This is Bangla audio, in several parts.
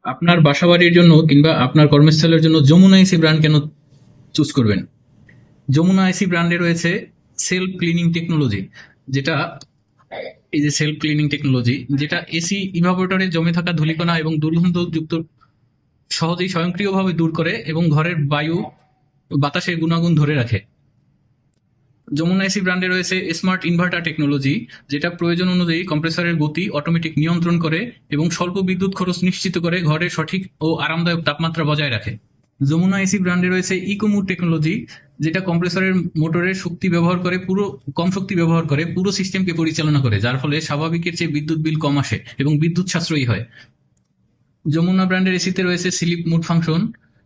আপনার বাসাবাড়ির জন্য কিংবা আপনার কর্মস্থলের জন্য যমুনা এসি ব্র্যান্ড কেন চুজ করবেন? যমুনা এসি ব্র্যান্ডে রয়েছে সেলফ ক্লিনিং টেকনোলজি, যেটা এই যে সেলফ ক্লিনিং টেকনোলজি, যেটা এসি ইভাপোরেটরে জমে থাকা ধূলিকণা এবং দুর্গন্ধযুক্ত সহজেই স্বয়ংক্রিয়ভাবে দূর করে এবং ঘরের বায়ু বাতাসের গুণাগুণ ধরে রাখে। যমুনা এসি ব্র্যান্ডে রয়েছে স্মার্ট ইনভার্টার টেকনোলজি, যেটা প্রয়োজন অনুযায়ী কম্প্রেসরের গতি অটোমেটিক নিয়ন্ত্রণ করে এবং স্বল্প বিদ্যুৎ খরচ নিশ্চিত করে ঘরে সঠিক ও আরামদায়ক তাপমাত্রা বজায় রাখে। যমুনা এসি ব্র্যান্ডে রয়েছে ইকোমুড টেকনোলজি, যেটা কম্প্রেসরের মোটরের শক্তি ব্যবহার করে কম শক্তি ব্যবহার করে পুরো সিস্টেমকে পরিচালনা করে, যার ফলে স্বাভাবিকের চেয়ে বিদ্যুৎ বিল কম আসে এবং বিদ্যুৎ সাশ্রয়ী হয়। যমুনা ব্র্যান্ডের এসিতে রয়েছে স্লিপ মুড ফাংশন,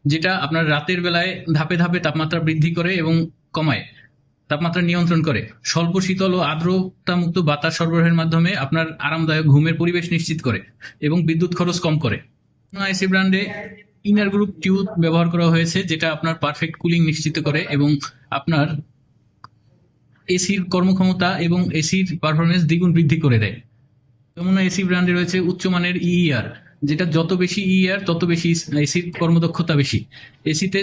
যেটা আপনার রাতের বেলায় ধাপে ধাপে তাপমাত্রা বৃদ্ধি করে এবং কমায়, তাপমাত্রা নিয়ন্ত্রণ করে। স্বল্প শীতল ও আর্দ্রতামুক্ত বাতাস সরবরাহের মাধ্যমে আপনার আরামদায়ক ঘুমের পরিবেশ নিশ্চিত করে এবং বিদ্যুৎ খরচ কম করে। এসি ব্র্যান্ডে ইনার গ্রুপ টিউব ব্যবহার করা হয়েছে, যেটা আপনার পারফেক্ট কুলিং নিশ্চিত করে এবং আপনার এসির কর্মক্ষমতা এবং এসির পারফরমেন্স দ্বিগুণ বৃদ্ধি করে দেয়। যমুনা এসি ব্র্যান্ডে রয়েছে উচ্চমানের ইইআর, যেটা যত বেশি ইইআর তত বেশি এসির কর্মদক্ষতা বেশি। এসিতে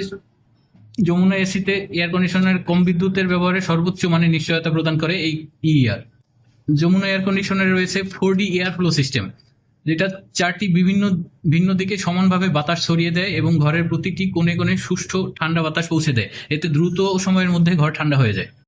যমুনা এসিতে এয়ার কন্ডিশনার কম বিদ্যুতের ব্যবহারে সর্বোচ্চ মানের নিশ্চয়তা প্রদান করে এই ইইআর। যমুনা এয়ার কন্ডিশনারে রয়েছে 4D এয়ার ফ্লো সিস্টেম, যেটা চারটি ভিন্ন দিকে সমানভাবে বাতাস ছড়িয়ে দেয় এবং ঘরের প্রতিটি কোণে কোণে সুষ্ঠু ঠান্ডা বাতাস পৌঁছে দেয়। এতে দ্রুত সময়ের মধ্যে ঘর ঠান্ডা হয়ে যায়।